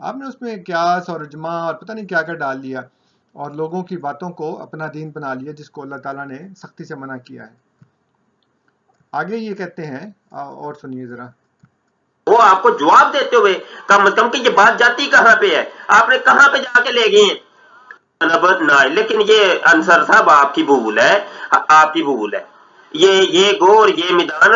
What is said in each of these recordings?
آپ نے اس میں قیاس اور اجماع اور پتہ نہیں کیا کیا ڈال دیا اور لوگوں کی باتوں کو اپنا دین بنا لیا، جس کو اللہ تعالیٰ نے سختی سے منع کیا ہے۔ آگے یہ کہتے ہیں، اور سنیے ذرا۔ وہ آپ کو جواب دیتے ہوئے کم از کم کہ یہ بات جاتی کہاں پہ ہے، آپ نے کہاں پہ جا کے لے گئے ہیں نہ، لیکن یہ انصر صاحب آپ کی بھول ہے، آپ کی بھول ہے، یہ گور یہ میدان،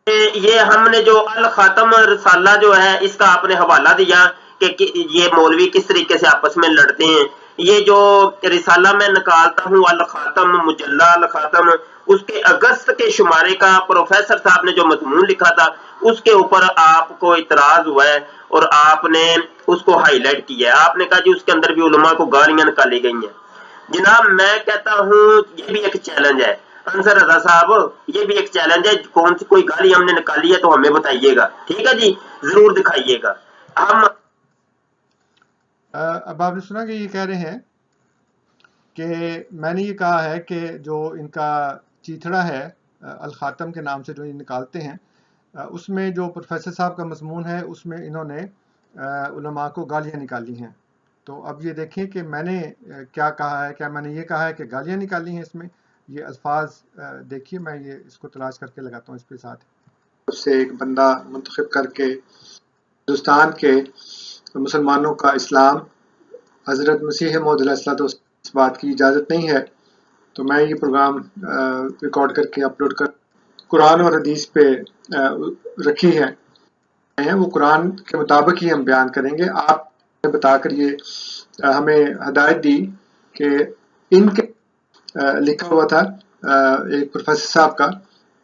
یہ ہم نے جو الخاتم رسالہ جو ہے اس کا آپ نے حوالہ دیا کہ یہ مولوی کس طریقے سے آپس میں لڑتے ہیں۔ یہ جو رسالہ میں نکالتا ہوں الخاتم مجلہ الخاتم، اس کے اگست کے شمارے کا پروفیسر صاحب نے جو مضمون لکھا تھا اس کے اوپر آپ کو اعتراض ہوا ہے اور آپ نے اس کو ہائی لائٹ کیا ہے۔ آپ نے کہا جی اس کے اندر بھی علماء کو گالیاں نکالی گئی ہیں۔ جناب میں کہتا ہوں یہ بھی ایک چیلنج ہے، انصر رضا صاحب یہ بھی ایک چیلنج ہے، کون سی کوئی گالی ہم نے نکالی ہے تو ہمیں بتائیے گا، ٹھیک ہے جی، ضرور دکھائیے گا۔ ہم اب آپ نے سنا کہ یہ کہہ رہے ہیں کہ میں نے یہ کہا ہے کہ جو ان کا چیتھڑا ہے الخاتم کے نام سے جو یہ نکالتے ہیں، اس میں جو پروفیسر صاحب کا مضمون ہے اس میں انہوں نے علماء کو گالیاں نکالی ہیں۔ تو اب یہ دیکھیں کہ میں نے کیا کہا ہے، کیا میں نے یہ کہا ہے کہ گالیاں نکالی ہیں؟ اس میں یہ الفاظ دیکھیے، میں یہ اس کو تلاش کر کے لگاتا ہوں اس کے ساتھ۔ اس سے ایک بندہ منتخب کر کے ہندوستان کے مسلمانوں کا اسلام حضرت مسیح موعود علیہ الصلوۃ والسلام اس بات کی اجازت نہیں ہے، تو میں یہ پروگرام ریکارڈ کر کے اپلوڈ کر قرآن اور حدیث پہ رکھی ہے، وہ قرآن کے مطابق ہی ہم بیان کریں گے۔ آپ نے بتا کر یہ ہمیں ہدایت دی کہ ان کے لکھا ہوا تھا ایک پروفیسر صاحب کا،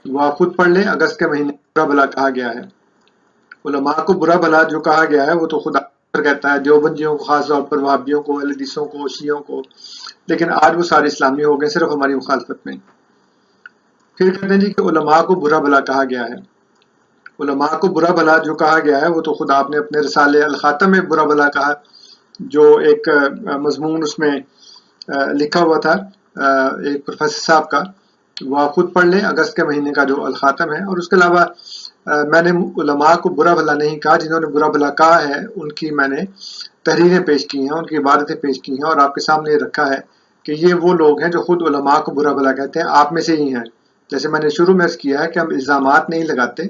وہ آپ خود پڑھ لیں، اگست کے مہینے برا بھلا کہا گیا ہے۔ علماء کو برا بھلا جو کہا گیا ہے وہ تو خدا کہتا ہے، دیوبندیوں کو خاص طور پر، وہابیوں کو، اہل حدیثوں کو، شیعوں کو، لیکن آج وہ سارے اسلامی ہو گئے صرف ہماری مخالفت میں۔ پھر کہتے ہیں جی کہ علماء کو برا بھلا کہا گیا ہے۔ علماء کو برا بھلا جو کہا گیا ہے وہ تو خدا آپ نے اپنے رسالے الخاتم میں برا بھلا کہا، جو ایک مضمون اس میں لکھا ہوا تھا ایک پروفیسر صاحب کا، وہ آپ خود پڑھ لیں، اگست کے مہینے کا جو الخاتم ہے۔ اور اس کے علاوہ میں نے علماء کو برا بھلا نہیں کہا، جنہوں نے برا بھلا کہا ہے ان کی میں نے تحریریں پیش کی ہیں، ان کی عبارتیں پیش کی ہیں، اور آپ کے سامنے رکھا ہے کہ یہ وہ لوگ ہیں جو خود علماء کو برا بھلا کہتے ہیں، آپ میں سے ہی ہیں۔ جیسے میں نے شروع میں عرض کیا ہے کہ ہم الزامات نہیں لگاتے،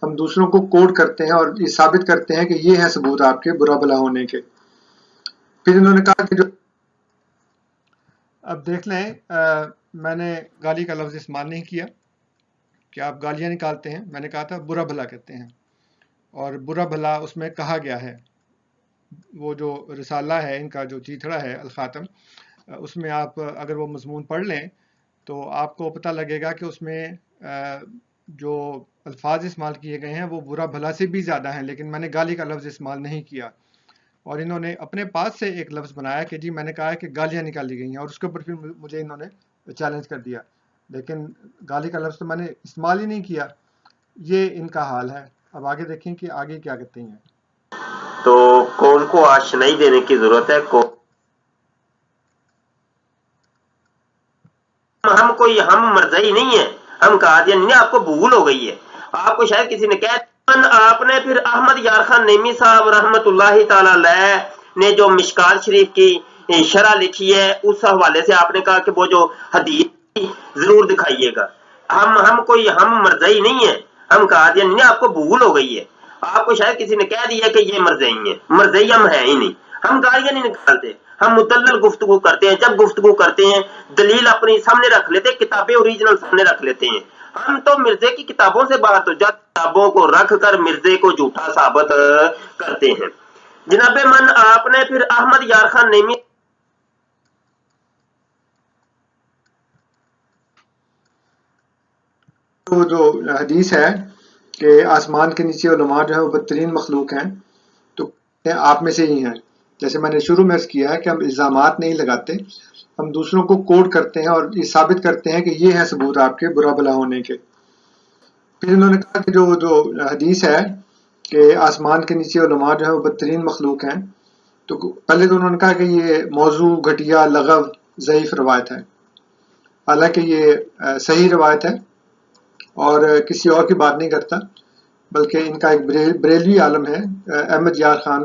ہم دوسروں کو کوٹ کرتے ہیں اور یہ ثابت کرتے ہیں کہ یہ ہے ثبوت آپ کے برا بھلا ہونے کے۔ پھر انہوں نے کہا کہ جو اب دیکھ لیں میں نے گالی کا لفظ استعمال نہیں کیا کہ آپ گالیاں نکالتے ہیں، میں نے کہا تھا برا بھلا کہتے ہیں، اور برا بھلا اس میں کہا گیا ہے۔ وہ جو رسالہ ہے ان کا جو چیتھڑا ہے الخاتم، اس میں آپ اگر وہ مضمون پڑھ لیں تو آپ کو پتہ لگے گا کہ اس میں جو الفاظ استعمال کیے گئے ہیں وہ برا بھلا سے بھی زیادہ ہیں، لیکن میں نے گالی کا لفظ استعمال نہیں کیا۔ اور انہوں نے اپنے پاس سے ایک لفظ بنایا کہ جی میں نے کہا ہے کہ گالیاں نکالی گئی ہیں، اور اس کے اوپر پھر مجھے انہوں نے چیلنج کر دیا، لیکن گالی کا لفظ تو میں نے استعمال ہی نہیں کیا۔ یہ ان کا حال ہے۔ اب آگے دیکھیں کہ آگے کیا کہتے ہیں۔ تو قوم کو آشنائی دینے کی ضرورت ہے۔ ہم مرزائی نہیں ہیں، ہم قادیانی نہیں، آپ کو بھول ہو گئی ہے، آپ کو شاید کسی نے کہا۔ آپ نے پھر احمد یار خان نیمی صاحب رحمت اللہ تعالی علیہ نے جو مشکات شریف کی شرح لکھی ہے اس حوالے سے آپ نے کہا کہ وہ جو حدیث ضرور دکھائیے گا۔ ہم مرزائی نہیں ہیں، ہم قادیانی نہیں، آپ کو بھول ہو گئی ہے، آپ کو شاید کسی نے کہہ دیا کہ یہ مرزائی ہیں، مرزائی ہم ہیں ہی نہیں، ہم گالیاں نہیں نکالتے، ہم مدلل گفتگو کرتے ہیں۔ جب گفتگو کرتے ہیں دلیل اپنی سامنے رکھ لیتے، کتابیں اوریجنل سامنے رکھ لیتے ہیں۔ ہم تو مرزے کی کتابوں سے بات ہو جب کتابوں کو رکھ کر مرزے کو جھوٹا ثابت کرتے ہیں۔ جناب من آپ نے پھر احمد یار خان نیمی جو حدیث ہے کہ آسمان کے نیچے علماء جو ہے وہ بدترین مخلوق ہیں، تو آپ میں سے ہی ہیں۔ جیسے میں نے شروع میں عرض کیا ہے کہ ہم الزامات نہیں لگاتے، ہم دوسروں کو کوٹ کرتے ہیں اور یہ ثابت کرتے ہیں کہ یہ ہے ثبوت آپ کے برا بھلا ہونے کے۔ پھر انہوں نے کہا کہ جو حدیث ہے کہ آسمان کے نیچے علماء جو ہے وہ بدترین مخلوق ہیں، تو پہلے تو انہوں نے کہا کہ یہ موضوع، گھٹیا، لغو، ضعیف روایت ہے، حالانکہ یہ صحیح روایت ہے اور کسی اور کی بات نہیں کرتا، بلکہ ان کا ایک بریلوی عالم ہے احمد یار خان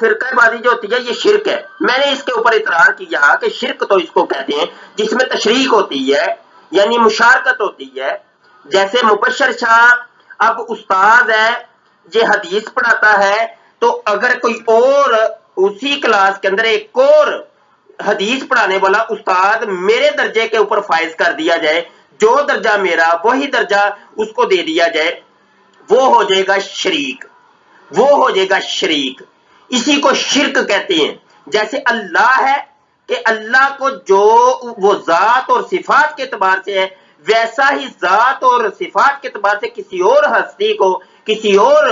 فرقہ بازی جو ہوتی ہے یہ شرک ہے. میں نے اس کے اوپر اطرار کیا کہ شرک تو اس کو کہتے ہیں جس میں تشریک ہوتی ہے یعنی مشارکت ہوتی ہے. جیسے مبشر شاہ اب استاد ہے، یہ حدیث پڑھاتا ہے، تو اگر کوئی اور اسی کلاس کے اندر ایک اور حدیث پڑھانے والا استاد میرے درجے کے اوپر فائز کر دیا جائے، جو درجہ میرا وہی درجہ اس کو دے دیا جائے، وہ ہو جائے گا شریک، وہ ہو جائے گا شریک. اسی کو شرک کہتے ہیں. جیسے اللہ ہے کہ اللہ کو جو وہ ذات اور صفات کے اعتبار سے ہے، ویسا ہی ذات اور صفات کے اعتبار سے کسی اور ہستی کو، کسی اور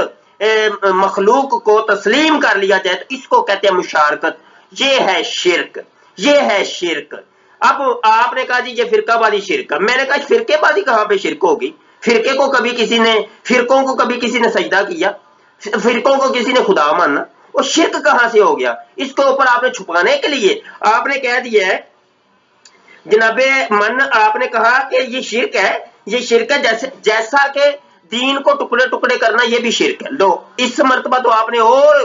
مخلوق کو تسلیم کر لیا جائے تو اس کو کہتے ہیں مشارکت. یہ ہے شرک، یہ ہے شرک. اب آپ نے کہا جی یہ فرقہ بازی شرک ہے. میں نے کہا فرقے بازی کہاں پہ شرک ہوگی؟ فرقے کو کبھی کسی نے، فرقوں کو کبھی کسی نے سجدہ کیا؟ فرقوں کو کسی نے خدا ماننا؟ اور شرک کہاں سے ہو گیا؟ اس کے اوپر آپ نے چھپانے کے لیے آپ نے کہہ دیا ہے جناب من، آپ نے کہا کہ یہ شرک ہے، یہ شرک ہے جیسا کہ دین کو ٹکڑے ٹکڑے کرنا یہ بھی شرک ہے. لو اس مرتبہ تو آپ نے اور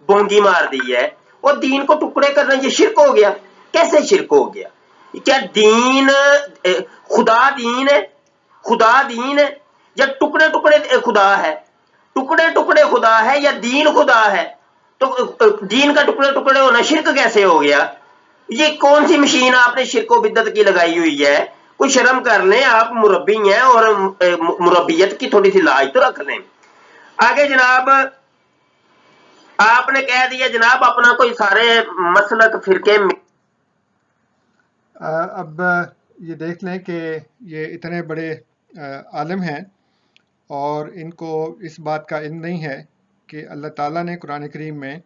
بونگی مار دی ہے، اور دین کو ٹکڑے کرنا یہ شرک ہو گیا. کیسے شرک ہو گیا؟ کیا دین خدا دین ہے؟ خدا دین ہے یا ٹکڑے ٹکڑے خدا ہے؟ ٹکڑے ٹکڑے خدا ہے یا دین خدا ہے؟ تو دین کا ٹکڑے ٹکڑے ہونا شرک کیسے ہو گیا؟ یہ کون سی مشین آپ نے شرک و بدعت کی لگائی ہوئی ہے؟ کوئی شرم کر لیں، آپ مربی ہیں اور مربیت کی تھوڑی سی لاج تو رکھ لیں. آگے جناب آپ نے کہہ دیا جناب اپنا کوئی سارے مسلک فرقے اب یہ دیکھ لیں کہ یہ اتنے بڑے عالم ہیں اور ان کو اس بات کا علم نہیں ہے کہ اللہ تعالیٰ نے قرآن کریم میں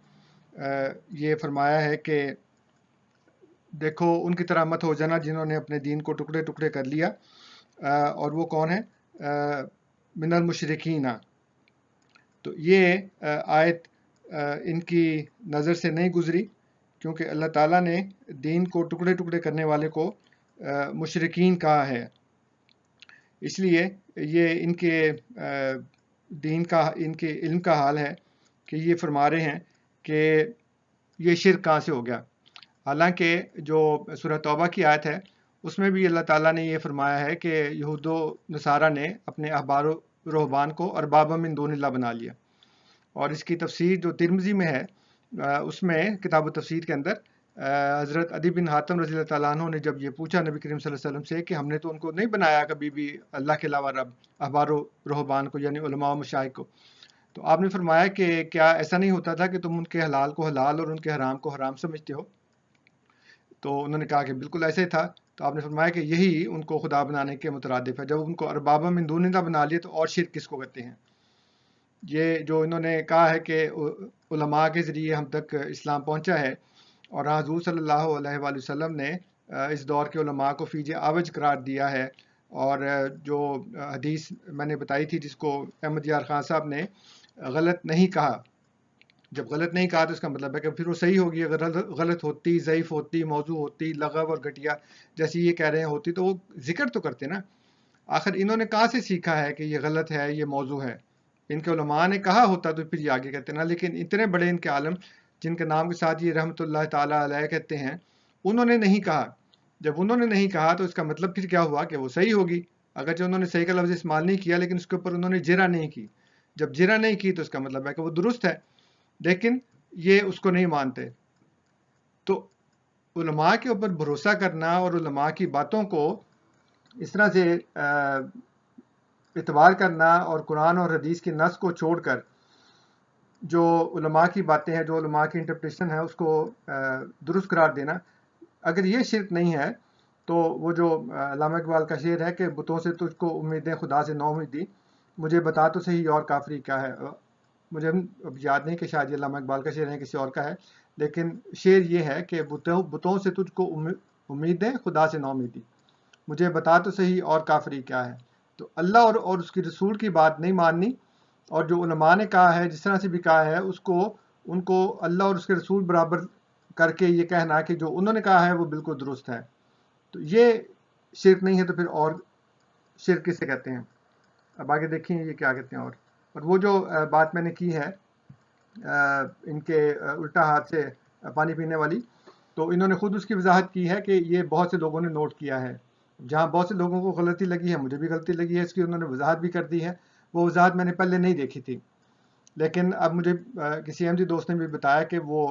یہ فرمایا ہے کہ دیکھو ان کی طرح مت ہو جانا جنہوں نے اپنے دین کو ٹکڑے ٹکڑے کر لیا. اور وہ کون ہے؟ من المشرکین. تو یہ آیت ان کی نظر سے نہیں گزری، کیونکہ اللہ تعالیٰ نے دین کو ٹکڑے ٹکڑے کرنے والے کو مشرکین کہا ہے. اس لیے یہ ان کے دین کا، ان کے علم کا حال ہے کہ یہ فرما رہے ہیں کہ یہ شرک کہاں سے ہو گیا. حالانکہ جو سورہ توبہ کی آیت ہے اس میں بھی اللہ تعالیٰ نے یہ فرمایا ہے کہ یہود و نصارہ نے اپنے احبار و رہبان کو اربابا من دون اللہ بنا لیا. اور اس کی تفسیر جو ترمذی میں ہے اس میں کتاب و تفسیر کے اندر حضرت عدی بن حاتم رضی اللہ تعالیٰ عنہ نے جب یہ پوچھا نبی کریم صلی اللہ علیہ وسلم سے کہ ہم نے تو ان کو نہیں بنایا کبھی بھی اللہ کے علاوہ رب، احبار و رہبان کو یعنی علماء و مشائخ کو، تو آپ نے فرمایا کہ کیا ایسا نہیں ہوتا تھا کہ تم ان کے حلال کو حلال اور ان کے حرام کو حرام سمجھتے ہو؟ تو انہوں نے کہا کہ بالکل ایسے تھا. تو آپ نے فرمایا کہ یہی ان کو خدا بنانے کے مترادف ہے. جب ان کو اربابا من دون اللہ بنا لیے تو اور شرک کس کو کہتے ہیں؟ یہ جو انہوں نے کہا ہے کہ علماء کے ذریعے ہم تک اسلام پہنچا ہے، اور حضور صلی اللہ علیہ وآلہ وسلم نے اس دور کے علماء کو فیج عوج قرار دیا ہے. اور جو حدیث میں نے بتائی تھی جس کو احمد یار خان صاحب نے غلط نہیں کہا، جب غلط نہیں کہا تو اس کا مطلب ہے کہ پھر وہ صحیح ہوگی. اگر غلط ہوتی، ضعیف ہوتی، موضوع ہوتی، لغو اور گھٹیا جیسی یہ کہہ رہے ہیں ہوتی تو وہ ذکر تو کرتے نا. آخر انہوں نے کہاں سے سیکھا ہے کہ یہ غلط ہے، یہ موضوع ہے؟ ان کے علماء نے کہا ہوتا تو پھر یہ آگے کہتے نا. لیکن اتنے بڑے ان کے عالم جن کے نام کے ساتھ یہ رحمۃ اللہ تعالیٰ علیہ کہتے ہیں، انہوں نے نہیں کہا. جب انہوں نے نہیں کہا تو اس کا مطلب پھر کیا ہوا کہ وہ صحیح ہوگی. اگرچہ انہوں نے صحیح کا لفظ استعمال نہیں کیا لیکن اس کے اوپر انہوں نے جرا نہیں کی. جب جرا نہیں کی تو اس کا مطلب ہے کہ وہ درست ہے، لیکن یہ اس کو نہیں مانتے. تو علماء کے اوپر بھروسہ کرنا اور علماء کی باتوں کو اس طرح سے اعتبار کرنا اور قرآن اور حدیث کی نص کو چھوڑ کر جو علماء کی باتیں ہیں، جو علماء کی انٹرپریشن ہے اس کو درست قرار دینا، اگر یہ شرک نہیں ہے تو وہ جو علامہ اقبال کا شعر ہے کہ بتوں سے تجھ کو امیدیں خدا سے نو امیدی، مجھے بتا تو صحیح اور کافری کیا ہے. مجھے اب یاد نہیں کہ شاید یہ علامہ اقبال کا شعر ہے کسی اور کا ہے، لیکن شعر یہ ہے کہ بتوں سے تجھ کو امیدیں خدا سے نو امیدی، مجھے بتا تو صحیح اور کافری کیا ہے. تو اللہ اور اس کی رسول کی بات نہیں ماننی، اور جو علماء نے کہا ہے جس طرح سے بھی کہا ہے اس کو، ان کو اللہ اور اس کے رسول برابر کر کے یہ کہنا کہ جو انہوں نے کہا ہے وہ بالکل درست ہے، تو یہ شرک نہیں ہے. تو پھر اور شرک کسے کہتے ہیں؟ اب آگے دیکھیں یہ کیا کہتے ہیں. اور وہ جو بات میں نے کی ہے ان کے الٹا ہاتھ سے پانی پینے والی، تو انہوں نے خود اس کی وضاحت کی ہے کہ یہ بہت سے لوگوں نے نوٹ کیا ہے، جہاں بہت سے لوگوں کو غلطی لگی ہے، مجھے بھی غلطی لگی ہے، اس کی انہوں نے وضاحت بھی کر دی ہے. وہ وضاحت میں نے پہلے نہیں دیکھی تھی، لیکن اب مجھے کسی احمدی دوست نے بھی بتایا کہ وہ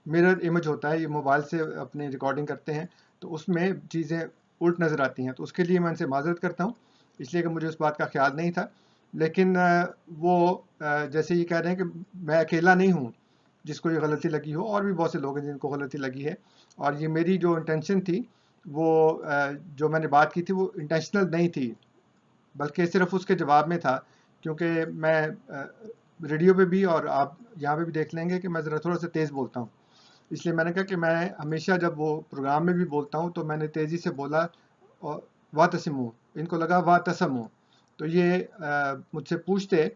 مرر امیج ہوتا ہے، یہ موبائل سے اپنی ریکارڈنگ کرتے ہیں تو اس میں چیزیں الٹ نظر آتی ہیں، تو اس کے لیے میں ان سے معذرت کرتا ہوں، اس لیے کہ مجھے اس بات کا خیال نہیں تھا. لیکن وہ جیسے یہ کہہ رہے ہیں کہ میں اکیلا نہیں ہوں جس کو یہ غلطی لگی ہو، اور بھی بہت سے لوگ ہیں جن کو غلطی لگی ہے، اور یہ میری جو انٹینشن تھی وہ جو میں نے بات کی تھی وہ انٹینشنل نہیں تھی، بلکہ صرف اس کے جواب میں تھا، کیونکہ میں ریڈیو پہ بھی اور آپ یہاں پہ بھی دیکھ لیں گے کہ میں ذرا تھوڑا سا تیز بولتا ہوں، اس لیے میں نے کہا کہ میں ہمیشہ جب وہ پروگرام میں بھی بولتا ہوں تو میں نے تیزی سے بولا واتسمو، ان کو لگا واتسمو، تو یہ مجھ سے پوچھتے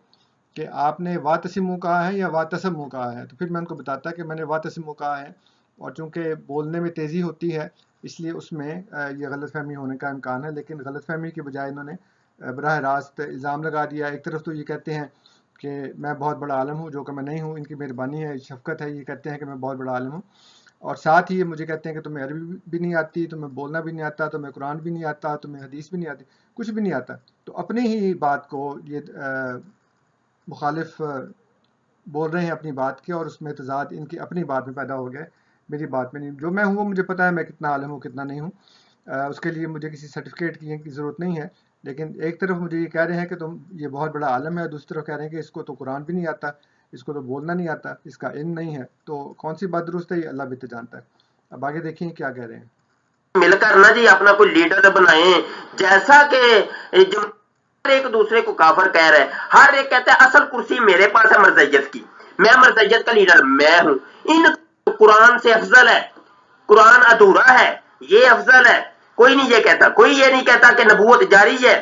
کہ آپ نے واتسمو کہا ہے یا واتسمو کہا ہے، تو پھر میں ان کو بتاتا کہ میں نے واتسمو کہا ہے، اور چونکہ بولنے میں تیزی ہوتی ہے اس لیے اس میں یہ غلط فہمی ہونے کا امکان ہے. لیکن غلط فہمی کے بجائے انہوں نے براہ راست الزام لگا دیا. ایک طرف تو یہ کہتے ہیں کہ میں بہت بڑا عالم ہوں، جو کہ میں نہیں ہوں، ان کی مہربانی ہے، شفقت ہے، یہ کہتے ہیں کہ میں بہت بڑا عالم ہوں، اور ساتھ ہی یہ مجھے کہتے ہیں کہ تمہیں عربی بھی نہیں آتی، تمہیں بولنا بھی نہیں آتا، تمہیں قرآن بھی نہیں آتا، تمہیں حدیث بھی نہیں آتی، کچھ بھی نہیں آتا. تو اپنی ہی بات کو یہ مخالف بول رہے ہیں اپنی بات کے، اور اس میں تضاد ان کی اپنی بات میں پیدا ہو گیا، میری بات میں نہیں. جو میں ہوں وہ مجھے پتا ہے میں کتنا عالم ہوں کتنا نہیں ہوں، اس کے لیے مجھے کسی سرٹیفکیٹ کی ضرورت نہیں ہے. لیکن ایک طرف مجھے یہ کہہ رہے ہیں کہ تم یہ بہت بڑا عالم ہے، دوسری طرف کہہ رہے ہیں کہ اس کو تو قرآن بھی نہیں آتا، اس کو تو بولنا نہیں آتا، اس کا علم نہیں ہے. تو کون سی بات درست ہے یہ اللہ بہتر جانتا ہے. اب آگے دیکھیں کیا کہہ رہے ہیں. مل کر نا جی اپنا کوئی لیڈر بنائیں، جیسا کہ جو ایک دوسرے کو کافر کہہ رہے ہیں، ہر ایک کہتا ہے اصل کرسی میرے پاس ہے مرزیت کی، میں مرزیت کا لیڈر میں ہوں. ان قرآن سے افضل ہے، قرآن ادھورا ہے، یہ افضل ہے. کوئی نہیں یہ کہتا، کوئی یہ نہیں کہتا کہ نبوت جاری ہے،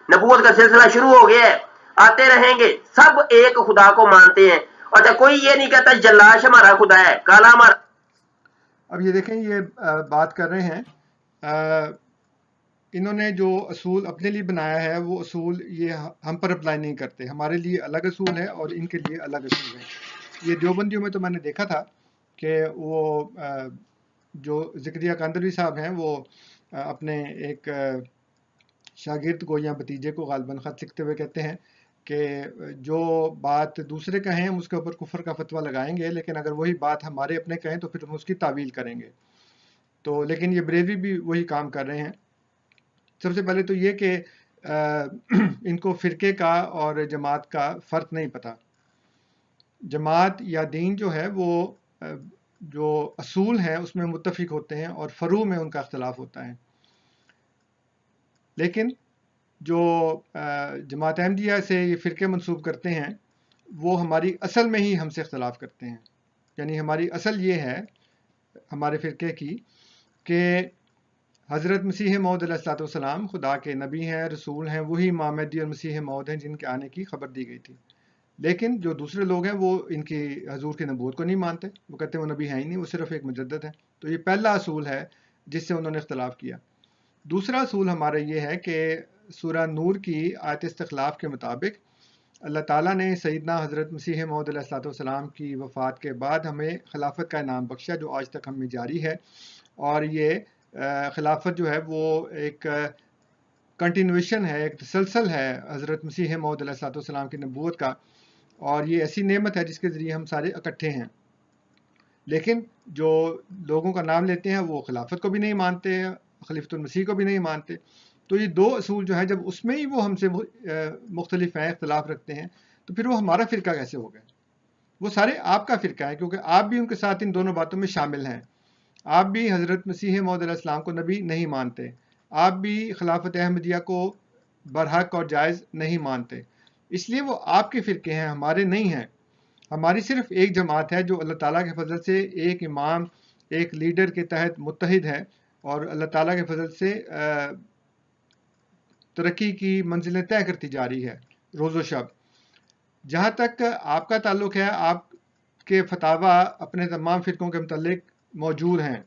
نبوت کا سلسلہ شروع ہو گیا ہے، آتے رہیں گے. سب ایک خدا کو مانتے ہیں. اچھا کوئی یہ نہیں کہتا جلاش ہمارا خدا ہے، کالا ہمارا. اب یہ دیکھیں یہ بات کر رہے ہیں، انہوں نے جو اصول اپنے لیے بنایا ہے وہ اصول یہ ہم پر اپلائی نہیں کرتے، ہمارے لیے الگ اصول ہے اور ان کے لیے الگ اصول ہیں. یہ دیوبندیوں میں تو میں نے دیکھا تھا کہ وہ جو زکریا کاندروی صاحب ہیں وہ اپنے ایک شاگرد کو یا بھتیجے کو غالباً خط لکھتے ہوئے کہتے ہیں کہ جو بات دوسرے کہیں ہم اس کے اوپر کفر کا فتویٰ لگائیں گے، لیکن اگر وہی بات ہمارے اپنے کہیں تو پھر ہم اس کی تعویل کریں گے. تو لیکن یہ بریلوی بھی وہی کام کر رہے ہیں. سب سے پہلے تو یہ کہ ان کو فرقے کا اور جماعت کا فرق نہیں پتہ. جماعت یا دین جو ہے وہ جو اصول ہیں اس میں متفق ہوتے ہیں اور فروع میں ان کا اختلاف ہوتا ہے. لیکن جو جماعت احمدیہ سے یہ فرقے منسوب کرتے ہیں وہ ہماری اصل میں ہی ہم سے اختلاف کرتے ہیں. یعنی ہماری اصل یہ ہے ہمارے فرقے کی کہ حضرت مسیح موعود علیہ الصلوۃ والسلام خدا کے نبی ہیں، رسول ہیں، وہی امام مہدی اور مسیح موعود ہیں جن کے آنے کی خبر دی گئی تھی. لیکن جو دوسرے لوگ ہیں وہ ان کی حضور کی نبوت کو نہیں مانتے، وہ کہتے ہیں وہ نبی ہیں ہی نہیں، وہ صرف ایک مجدد ہے. تو یہ پہلا اصول ہے جس سے انہوں نے اختلاف کیا. دوسرا اصول ہمارا یہ ہے کہ سورہ نور کی آیت استخلاف کے مطابق اللہ تعالیٰ نے سیدنا حضرت مسیح موعود علیہ الصلوۃ والسلام کی وفات کے بعد ہمیں خلافت کا انعام بخشا جو آج تک ہم میں جاری ہے. اور یہ خلافت جو ہے وہ ایک کنٹینویشن ہے، ایک تسلسل ہے حضرت مسیح موعود علیہ الصلوۃ والسلام کی نبوت کا، اور یہ ایسی نعمت ہے جس کے ذریعے ہم سارے اکٹھے ہیں. لیکن جو لوگوں کا نام لیتے ہیں وہ خلافت کو بھی نہیں مانتے، خلیفۃ المسیح کو بھی نہیں مانتے. تو یہ دو اصول جو ہیں جب اس میں ہی وہ ہم سے مختلف ہیں، اختلاف رکھتے ہیں، تو پھر وہ ہمارا فرقہ کیسے ہو گئے؟ وہ سارے آپ کا فرقہ ہے، کیونکہ آپ بھی ان کے ساتھ ان دونوں باتوں میں شامل ہیں. آپ بھی حضرت مسیح موعود علیہ السلام کو نبی نہیں مانتے، آپ بھی خلافت احمدیہ کو برحق اور جائز نہیں مانتے. اس لیے وہ آپ کے فرقے ہیں، ہمارے نہیں ہیں. ہماری صرف ایک جماعت ہے جو اللہ تعالیٰ کے فضل سے ایک امام، ایک لیڈر کے تحت متحد ہے، اور اللہ تعالیٰ کے فضل سے ترقی کی منزلیں طے کرتی جا رہی ہے روز و شب. جہاں تک آپ کا تعلق ہے، آپ کے فتاویٰ اپنے تمام فرقوں کے متعلق موجود ہیں،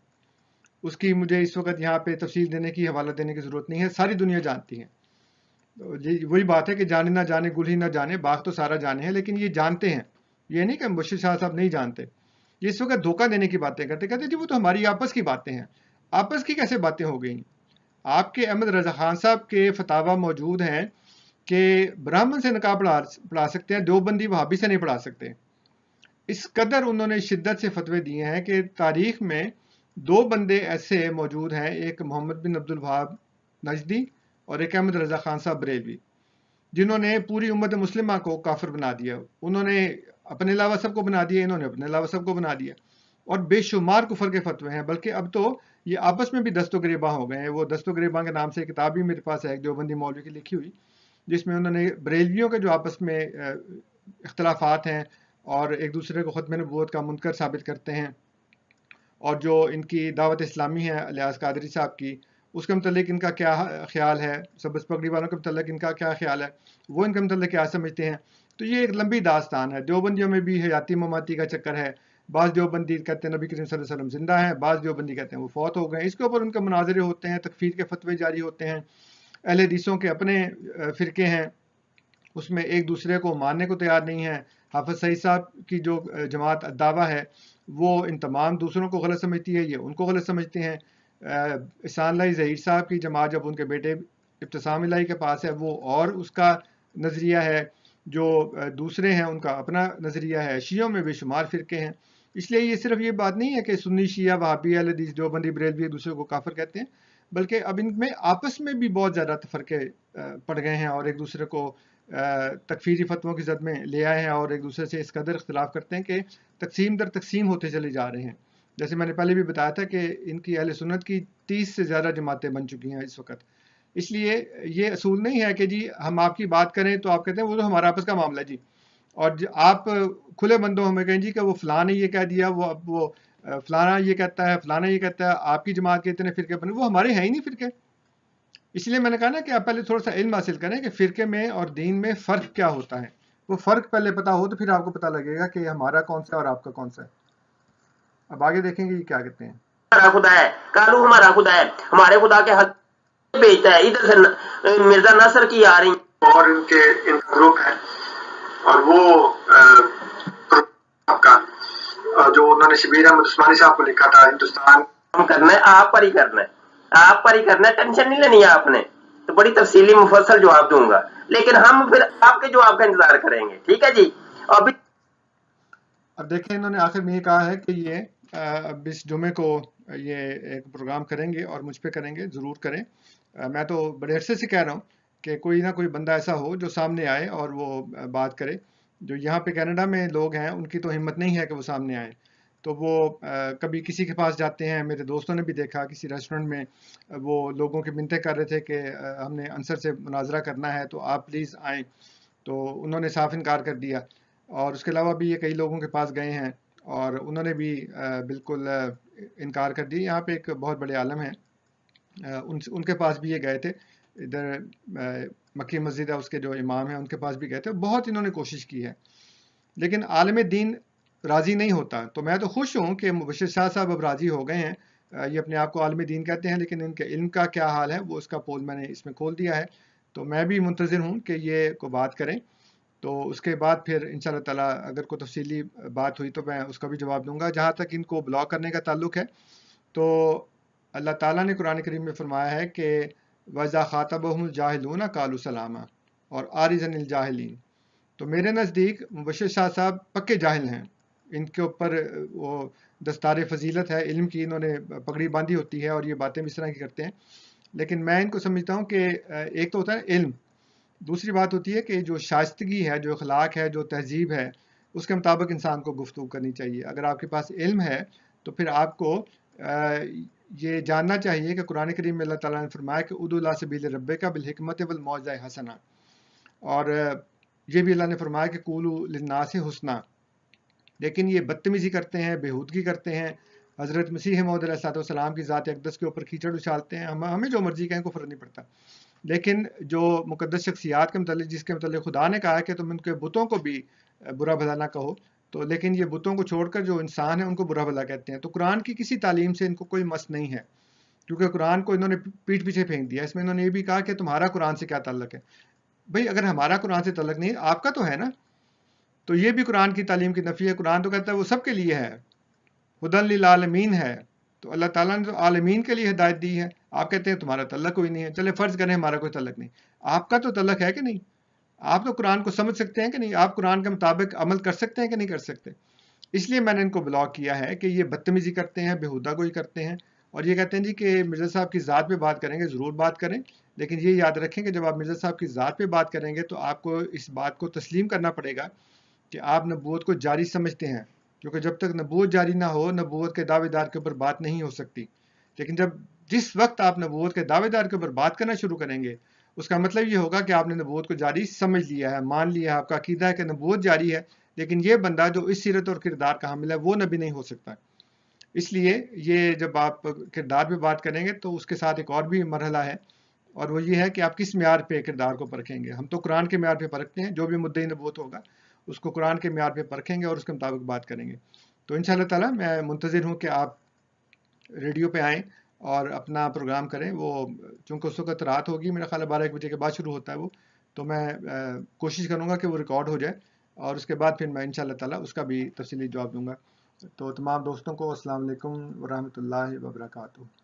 اس کی مجھے اس وقت یہاں پہ تفصیل دینے کی، حوالہ دینے کی ضرورت نہیں ہے، ساری دنیا جانتی ہے. وہی بات ہے کہ جانے نہ جانے گل ہی نہ جانے، باغ تو سارا جانے ہیں، لیکن یہ جانتے ہیں، یہ نہیں کہ مبشر شاہ صاحب نہیں جانتے، یہ اس وقت دھوکہ دینے کی باتیں کرتے، کہتے جی وہ تو ہماری آپس کی باتیں ہیں۔ آپس کی کیسے باتیں ہو گئیں؟ آپ کے احمد رضا خان صاحب کے فتاویٰ موجود ہیں کہ برہمن سے نکاح پڑھا سکتے ہیں، دیوبندی وہابی سے نہیں پڑھا سکتے۔ اس قدر انہوں نے شدت سے فتوے دیے ہیں کہ تاریخ میں 2 بندے ایسے موجود ہیں، ایک محمد بن عبد الوہاب نجدی اور ایک احمد رضا خان صاحب بریلوی، جنہوں نے پوری امت مسلمہ کو کافر بنا دیا۔ انہوں نے اپنے علاوہ سب کو بنا دیا، انہوں نے اپنے علاوہ سب کو بنا دیا، اور بے شمار کفر کے فتوے ہیں۔ بلکہ اب تو یہ آپس میں بھی دست و گریباں ہو گئے ہیں۔ وہ دست و گریباں کے نام سے ایک کتاب بھی میرے پاس ہے، ایک دیوبندی مولوی کی لکھی ہوئی، جس میں انہوں نے بریلویوں کے جو آپس میں اختلافات ہیں اور ایک دوسرے کو ختم نبوت کا منکر ثابت کرتے ہیں، اور جو ان کی دعوت اسلامی ہے الیاس قادری صاحب کی، اس کے متعلق ان کا کیا خیال ہے، سبز پگڑی والوں کے متعلق ان کا کیا خیال ہے، وہ ان کے متعلق کیا سمجھتے ہیں۔ تو یہ ایک لمبی داستان ہے۔ دیوبندیوں میں بھی حیاتی مماتی کا چکر ہے۔ بعض دیوبندی کہتے ہیں نبی کریم صلی اللہ علیہ وسلم زندہ ہیں، بعض دیوبندی کہتے ہیں وہ فوت ہو گئے۔ اس کے اوپر ان کے مناظرے ہوتے ہیں، تکفیر کے فتوے جاری ہوتے ہیں۔ اہل حدیثوں کے اپنے فرقے ہیں، اس میں ایک دوسرے کو ماننے کو تیار نہیں ہیں۔ حافظ سعید صاحب کی جو جماعت الدعوہ ہے وہ ان تمام دوسروں کو غلط سمجھتی ہے، یہ ان کو غلط سمجھتے ہیں۔ احسان اللہ ظہیر صاحب کی جماعت جب ان کے بیٹے ابتسام الہی کے پاس ہے، وہ اور اس کا نظریہ ہے، جو دوسرے ہیں ان کا اپنا نظریہ ہے۔ شیعوں میں بے شمار فرقے ہیں۔ اس لیے یہ صرف یہ بات نہیں ہے کہ سنی شیعہ وہابی اہل حدیث دیوبندی بریلوی ایک دوسرے کو کافر کہتے ہیں، بلکہ اب ان میں آپس میں بھی بہت زیادہ تفرقے پڑ گئے ہیں، اور ایک دوسرے کو تکفیری فتووں کی زد میں لے آئے ہیں، اور ایک دوسرے سے اس قدر اختلاف کرتے ہیں کہ تقسیم در تقسیم ہوتے چلے جا رہے ہیں۔ جیسے میں نے پہلے بھی بتایا تھا کہ ان کی اہل سنت کی 30 سے زیادہ جماعتیں بن چکی ہیں اس وقت۔ اس لیے یہ اصول نہیں ہے کہ جی ہم آپ کی بات کریں تو آپ کہتے ہیں وہ تو ہمارا آپس کا معاملہ ہے جی، اور آپ کھلے بندوں ہمیں کہیں جی کہ وہ فلاں نے یہ کہہ دیا، وہ فلانا یہ کہتا ہے، فلانا یہ کہتا ہے، آپ کی جماعت کے اتنے فرقے بنے، وہ ہمارے ہیں ہی نہیں فرقے۔ اس لیے میں نے کہا نا کہ آپ پہلے تھوڑا سا علم حاصل کریں کہ فرقے میں اور دین میں فرق کیا ہوتا ہے۔ وہ فرق پہلے پتا ہو تو پھر آپ کو پتا لگے گا کہ ہمارا کون سا ہے اور آپ کا کون سا ہے۔ اب آگے دیکھیں گے یہ کیا کہتے ہیں۔ ہمارا خدا ہے، کالو ہمارا خدا ہے، ہمارے خدا کے حق بیچتا ہے۔ ادھر سے مرزا نصر کی آ رہی اور ان کا گروپ ہے، اور وہ آپ کا جو انہوں نے شبیر احمد عثمانی صاحب کو لکھا تھا، ہندوستان کرنا ہے، آپ پر ہی کرنا ہے، آپ پر ہی کرنا ہے، ٹینشن نہیں لینی ہے آپ نے، تو بڑی تفصیلی مفصل جواب دوں گا، لیکن ہم پھر آپ کے جواب کا انتظار کریں گے، ٹھیک ہے جی۔ اب دیکھیں انہوں نے آخر میں یہ کہا ہے کہ یہ اب اس جمعے کو یہ ایک پروگرام کریں گے اور مجھ پہ کریں گے، ضرور کریں۔ میں تو بڑے عرصے سے کہہ رہا ہوں کہ کوئی نہ کوئی بندہ ایسا ہو جو سامنے آئے اور وہ بات کرے۔ جو یہاں پہ کینیڈا میں لوگ ہیں ان کی تو ہمت نہیں ہے کہ وہ سامنے آئیں، تو وہ کبھی کسی کے پاس جاتے ہیں۔ میرے دوستوں نے بھی دیکھا کسی ریسٹورنٹ میں وہ لوگوں کی منتیں کر رہے تھے کہ ہم نے انصر سے مناظرہ کرنا ہے تو آپ پلیز آئیں، تو انہوں نے صاف انکار کر دیا۔ اور اس کے علاوہ بھی یہ کئی لوگوں کے پاس گئے ہیں اور انہوں نے بھی بالکل انکار کر دی۔ یہاں پہ ایک بہت بڑے عالم ہیں، ان کے پاس بھی یہ گئے تھے، ادھر مکی مسجد ہے اس کے جو امام ہیں ان کے پاس بھی گئے تھے، بہت انہوں نے کوشش کی ہے، لیکن عالم دین راضی نہیں ہوتا۔ تو میں تو خوش ہوں کہ مبشر شاہ صاحب اب راضی ہو گئے ہیں، یہ اپنے آپ کو عالم دین کہتے ہیں، لیکن ان کے علم کا کیا حال ہے وہ اس کا پول میں نے اس میں کھول دیا ہے۔ تو میں بھی منتظر ہوں کہ یہ کو بات کریں، تو اس کے بعد پھر انشاءاللہ تعالیٰ اگر کوئی تفصیلی بات ہوئی تو میں اس کا بھی جواب دوں گا۔ جہاں تک ان کو بلاک کرنے کا تعلق ہے، تو اللہ تعالیٰ نے قرآن کریم میں فرمایا ہے کہ وَإِذَا خَاطَبَهُمُ الْجَاهِلُونَ قَالُوا سَلَامًا اور عَارِضًا الْجَاهِلِينَ۔ تو میرے نزدیک مبشر شاہ صاحب پکے جاہل ہیں، ان کے اوپر وہ دستار فضیلت ہے علم کی، انہوں نے پگڑی باندھی ہوتی ہے اور یہ باتیں بھی اس طرح کی کرتے ہیں، لیکن میں ان کو سمجھتا ہوں کہ ایک تو ہوتا ہے علم، دوسری بات ہوتی ہے کہ جو شائستگی ہے، جو اخلاق ہے، جو تہذیب ہے، اس کے مطابق انسان کو گفتگو کرنی چاہیے۔ اگر آپ کے پاس علم ہے تو پھر آپ کو یہ جاننا چاہیے کہ قرآن کریم میں اللہ تعالیٰ نے فرمایا کہ ادعو الی سبیل ربک بالحکمت والموعظۃ الحسنہ، اور یہ بھی اللہ نے فرمایا کہ قولوا للناس حسنا، لیکن یہ بدتمیزی کرتے ہیں، بےہودگی کرتے ہیں، حضرت مسیح موعود علیہ السلام کی ذات اقدس کے اوپر کیچڑ اچھالتے ہیں۔ ہمیں جو مرضی کہیں کوئی فرق نہیں پڑتا، لیکن جو مقدس شخصیات کے متعلق جس کے متعلق خدا نے کہا ہے کہ تم ان کے بتوں کو بھی برا بھلا نہ کہو، تو لیکن یہ بتوں کو چھوڑ کر جو انسان ہیں ان کو برا بھلا کہتے ہیں۔ تو قرآن کی کسی تعلیم سے ان کو کوئی مس نہیں ہے، کیونکہ قرآن کو انہوں نے پیٹھ پیچھے پھینک دیا۔ اس میں انہوں نے یہ بھی کہا کہ تمہارا قرآن سے کیا تعلق ہے؟ بھئی اگر ہمارا قرآن سے تعلق نہیں، آپ کا تو ہے نا، تو یہ بھی قرآن کی تعلیم کی نفی ہے. قرآن تو کہتا ہے وہ سب کے لیے ہے, ہدی للعالمین ہے. تو اللہ تعالیٰ نے تو عالمین کے لیے ہدایت دی ہے. آپ کہتے ہیں تمہارا تعلق کوئی نہیں ہے. چلے فرض کریں ہمارا کوئی تعلق نہیں, آپ کا تو تعلق ہے کہ نہیں؟ آپ تو قرآن کو سمجھ سکتے ہیں کہ نہیں؟ آپ قرآن کے مطابق عمل کر سکتے ہیں کہ نہیں کر سکتے؟ اس لیے میں نے ان کو بلاک کیا ہے کہ یہ بدتمیزی کرتے ہیں, بےہودہ کوئی کرتے ہیں, اور یہ کہتے ہیں جی کہ مرزا صاحب کی ذات پہ بات کریں گے. ضرور بات کریں, لیکن یہ یاد رکھیں کہ جب آپ مرزا صاحب کی ذات پہ بات کریں گے تو آپ کو اس بات کو تسلیم کرنا پڑے گا کہ آپ نبوت کو جاری سمجھتے ہیں, کیونکہ جب تک نبوت جاری نہ ہو نبوت کے دعوے دار کے اوپر بات نہیں ہو سکتی. لیکن جس وقت آپ نبوت کے دعوے دار کے اوپر بات کرنا شروع کریں گے, اس کا مطلب یہ ہوگا کہ آپ نے نبوت کو جاری سمجھ لیا ہے, مان لیا ہے, آپ کا عقیدہ ہے کہ نبوت جاری ہے, لیکن یہ بندہ جو اس سیرت اور کردار کا حامل ہے وہ نبی نہیں ہو سکتا. اس لیے یہ جب آپ کردار پہ بات کریں گے تو اس کے ساتھ ایک اور بھی مرحلہ ہے, اور وہ یہ ہے کہ آپ کس معیار پہ کردار کو پرکھیں گے. ہم تو قرآن کے معیار پہ پرکھتے ہیں, جو بھی مدعی نبوت ہوگا اس کو قرآن کے معیار پہ پرکھیں گے اور اس کے مطابق بات کریں گے. تو انشاءاللہ تعالیٰ میں منتظر ہوں کہ آپ ریڈیو پہ آئیں اور اپنا پروگرام کریں. وہ چونکہ اس وقت رات ہوگی, میرا خیال ہے 12-1 بجے کے بعد شروع ہوتا ہے وہ, تو میں کوشش کروں گا کہ وہ ریکارڈ ہو جائے, اور اس کے بعد پھر میں انشاءاللہ تعالیٰ اس کا بھی تفصیلی جواب دوں گا. تو تمام دوستوں کو السلام علیکم ورحمۃ اللہ وبرکاتہ.